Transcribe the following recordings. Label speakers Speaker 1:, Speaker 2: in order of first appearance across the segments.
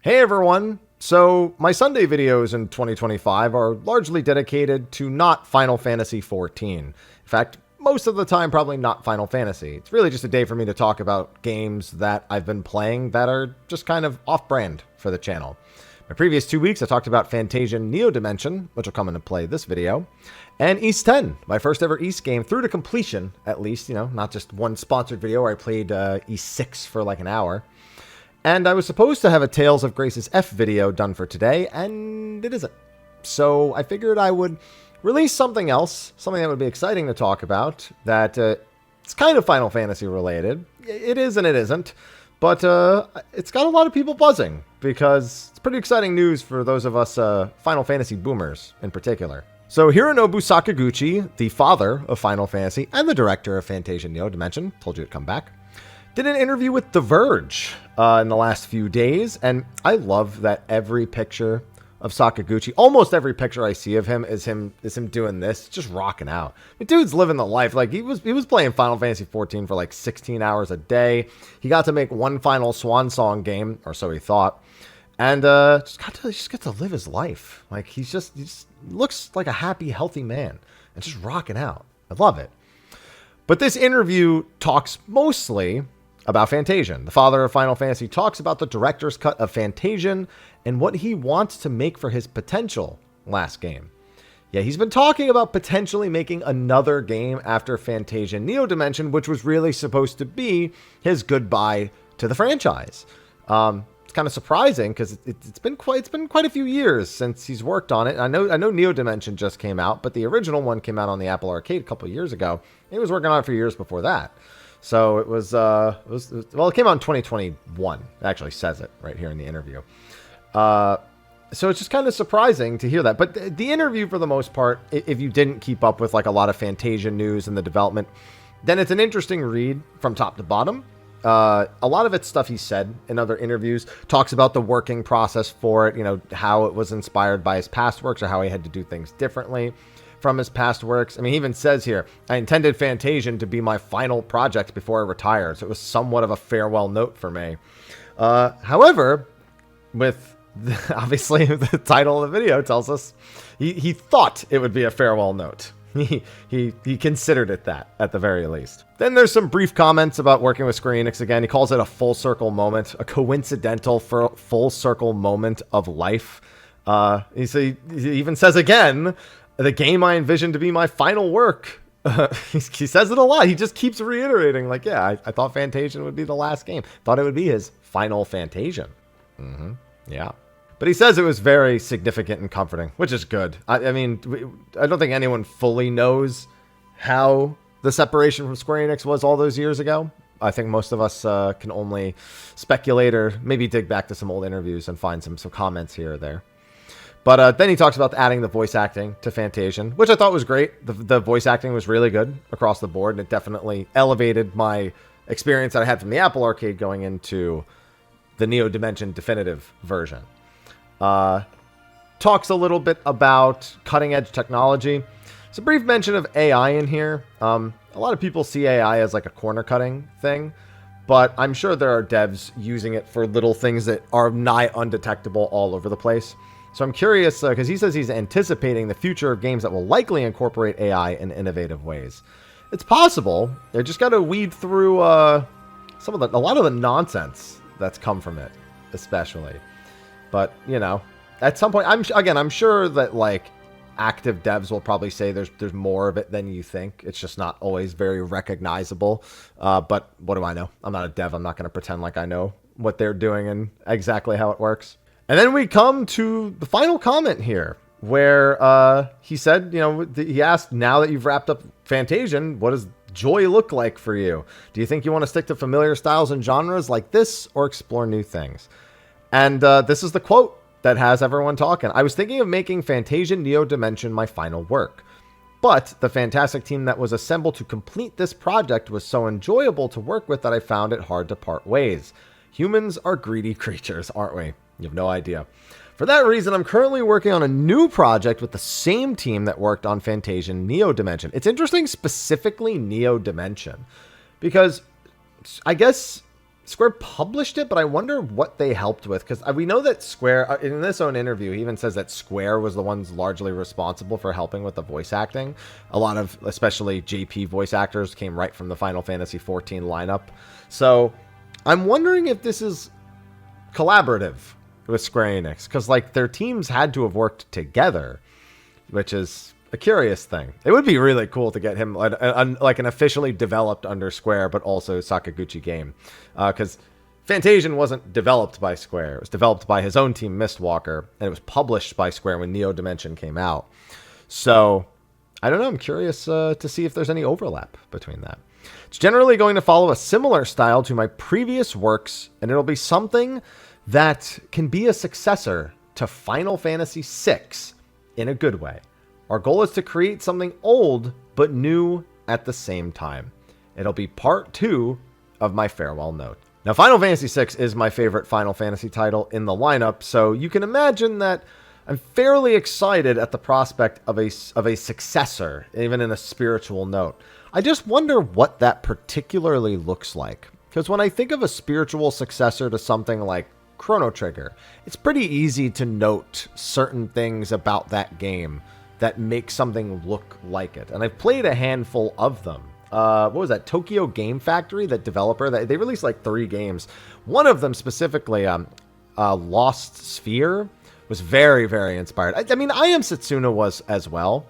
Speaker 1: Hey everyone! So, my Sunday videos in 2025 are largely dedicated to not Final Fantasy XIV. In fact, most of the time probably not Final Fantasy. It's really just a day for me to talk about games that I've been playing that are just kind of off-brand for the channel. My previous 2 weeks I talked about Fantasian Neo Dimension, which will come into play this video, and Ys 10, my first ever Ys game through to completion, at least, not just one sponsored video where I played Ys 6 for like an hour. And I was supposed to have a Tales of Grace's F video done for today, and it isn't. So I figured I would release something else, something that would be exciting to talk about, that it's kind of Final Fantasy related. It is and it isn't, but it's got a lot of people buzzing, because it's pretty exciting news for those of us Final Fantasy boomers in particular. So Hironobu Sakaguchi, the father of Final Fantasy and the director of Fantasian Neo Dimension, told you it'd come back, did an interview with The Verge in the last few days, and I love that every picture of Sakaguchi, almost every picture I see of him is him doing this, just rocking out. The dude's living the life. Like he was playing Final Fantasy XIV for like 16 hours a day. He got to make one final swan song game, or so he thought, and just get to live his life. Like he just looks like a happy, healthy man, and just rocking out. I love it. But this interview talks mostly about Fantasian. The father of Final Fantasy talks about the director's cut of Fantasian and what he wants to make for his potential last game. Yeah, he's been talking about potentially making another game after Fantasian Neo Dimension, which was really supposed to be his goodbye to the franchise. It's kind of surprising because it's been quite a few years since he's worked on it. I know Neo Dimension just came out, but the original one came out on the Apple Arcade a couple of years ago. He was working on it for years before that. So it came out in 2021. It actually says it right here in the interview. So it's just kind of surprising to hear that. But the interview, for the most part, if you didn't keep up with like a lot of Fantasian news and the development, then it's an interesting read from top to bottom. A lot of it's stuff he said in other interviews, talks about the working process for it, how it was inspired by his past works or how he had to do things differently from his past works. I mean, he even says here, I intended Fantasian to be my final project before I retired, so it was somewhat of a farewell note for me. However, obviously the title of the video tells us he thought it would be a farewell note. He considered it that, at the very least. Then there's some brief comments about working with Square Enix again. He calls it a full circle moment, a coincidental full circle moment of life. He even says again, the game I envisioned to be my final work. He says it a lot. He just keeps reiterating, like, yeah, I thought Fantasian would be the last game. Thought it would be his final Fantasian. Yeah. But he says it was very significant and comforting, which is good. I mean, I don't think anyone fully knows how the separation from Square Enix was all those years ago. I think most of us can only speculate or maybe dig back to some old interviews and find some comments here or there. But then he talks about adding the voice acting to Fantasian, which I thought was great. The voice acting was really good across the board, and it definitely elevated my experience that I had from the Apple Arcade going into the Neo Dimension definitive version. Talks a little bit about cutting-edge technology. There's a brief mention of AI in here. A lot of people see AI as like a corner-cutting thing, but I'm sure there are devs using it for little things that are nigh undetectable all over the place. So I'm curious, because he says he's anticipating the future of games that will likely incorporate AI in innovative ways. It's possible. They just got to weed through a lot of the nonsense that's come from it, especially. But at some point, I'm sure that like active devs will probably say there's more of it than you think. It's just not always very recognizable. But what do I know? I'm not a dev. I'm not going to pretend like I know what they're doing and exactly how it works. And then we come to the final comment here, where he said, he asked, now that you've wrapped up Fantasian, what does joy look like for you? Do you think you want to stick to familiar styles and genres like this or explore new things? And this is the quote that has everyone talking. I was thinking of making Fantasian Neo Dimension my final work, but the fantastic team that was assembled to complete this project was so enjoyable to work with that I found it hard to part ways. Humans are greedy creatures, aren't we? You have no idea. For that reason, I'm currently working on a new project with the same team that worked on Fantasian Neo Dimension. It's interesting, specifically Neo Dimension, because I guess Square published it, but I wonder what they helped with, because we know that Square, in this own interview, he even says that Square was the ones largely responsible for helping with the voice acting. A lot of, especially JP voice actors, came right from the Final Fantasy XIV lineup. So I'm wondering if this is collaborative with Square Enix, because like their teams had to have worked together, which is a curious thing. It would be really cool to get him like an officially developed under Square, but also Sakaguchi game. Because Fantasian wasn't developed by Square. It was developed by his own team, Mistwalker, and it was published by Square when Neo Dimension came out. So, I don't know. I'm curious to see if there's any overlap between that. It's generally going to follow a similar style to my previous works, and it'll be something that can be a successor to Final Fantasy VI in a good way. Our goal is to create something old but new at the same time. It'll be part 2 of my farewell note. Now, Final Fantasy VI is my favorite Final Fantasy title in the lineup, so you can imagine that I'm fairly excited at the prospect of a successor, even in a spiritual note. I just wonder what that particularly looks like, because when I think of a spiritual successor to something like Chrono Trigger, it's pretty easy to note certain things about that game that make something look like it. And I've played a handful of them. What was that? Tokyo Game Factory, that developer, they released like 3 games. One of them specifically, Lost Sphere, was very, very inspired. I mean, I Am Setsuna was as well,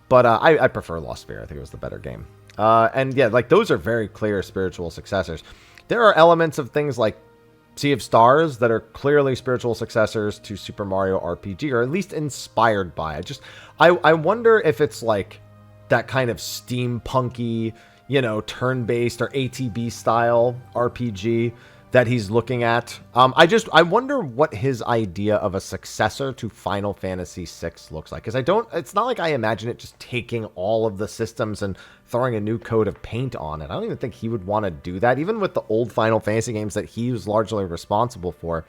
Speaker 1: but I prefer Lost Sphere. I think it was the better game. And yeah, like those are very clear spiritual successors. There are elements of things like Sea of Stars that are clearly spiritual successors to Super Mario RPG, or at least inspired by it. I wonder if it's like that kind of steampunky, you know, turn-based or ATB style RPG that he's looking at. I wonder what his idea of a successor to Final Fantasy VI looks like, because it's not like I imagine it just taking all of the systems and throwing a new coat of paint on it. I don't even think he would want to do that, even with the old Final Fantasy games that he was largely responsible for.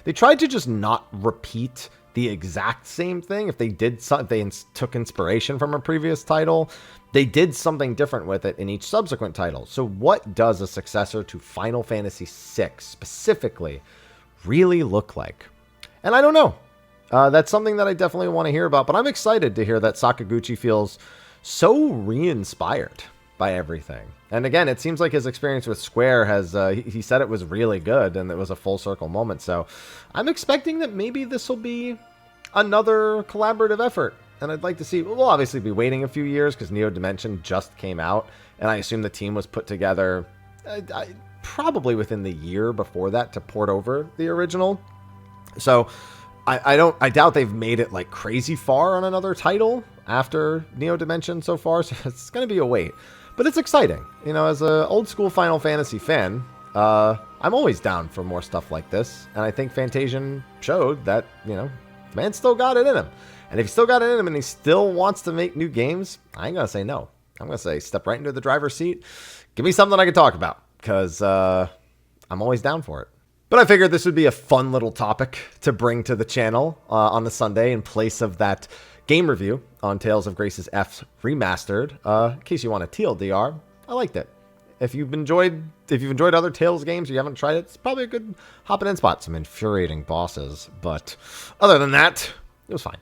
Speaker 1: They tried to just not repeat the exact same thing. If they took inspiration from a previous title, they did something different with it in each subsequent title. So what does a successor to Final Fantasy VI specifically really look like? And I don't know. That's something that I definitely want to hear about, but I'm excited to hear that Sakaguchi feels so re-inspired by everything. And again, it seems like his experience with Square has, he said it was really good and it was a full circle moment. So I'm expecting that maybe this will be another collaborative effort. And I'd like to see, we'll obviously be waiting a few years because Neo Dimension just came out. And I assume the team was put together probably within the year before that to port over the original. So I doubt they've made it like crazy far on another title after Neo Dimension so far. So it's going to be a wait. But it's exciting. You know, as an old school Final Fantasy fan, I'm always down for more stuff like this. And I think Fantasian showed that, you know, the man still got it in him. And if he still got it in him and he still wants to make new games, I ain't going to say no. I'm going to say step right into the driver's seat. Give me something I can talk about, because I'm always down for it. But I figured this would be a fun little topic to bring to the channel on the Sunday in place of that game review on Tales of Grace's F Remastered. In case you want a TLDR, I liked it. If you've enjoyed other Tales games, you haven't tried it, it's probably a good hopping in spot. Some infuriating bosses, but other than that, it was fine.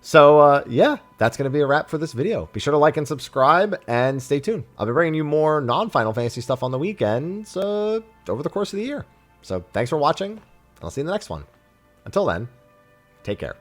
Speaker 1: So, yeah, that's going to be a wrap for this video. Be sure to like and subscribe, and stay tuned. I'll be bringing you more non-Final Fantasy stuff on the weekends over the course of the year. So, thanks for watching, and I'll see you in the next one. Until then, take care.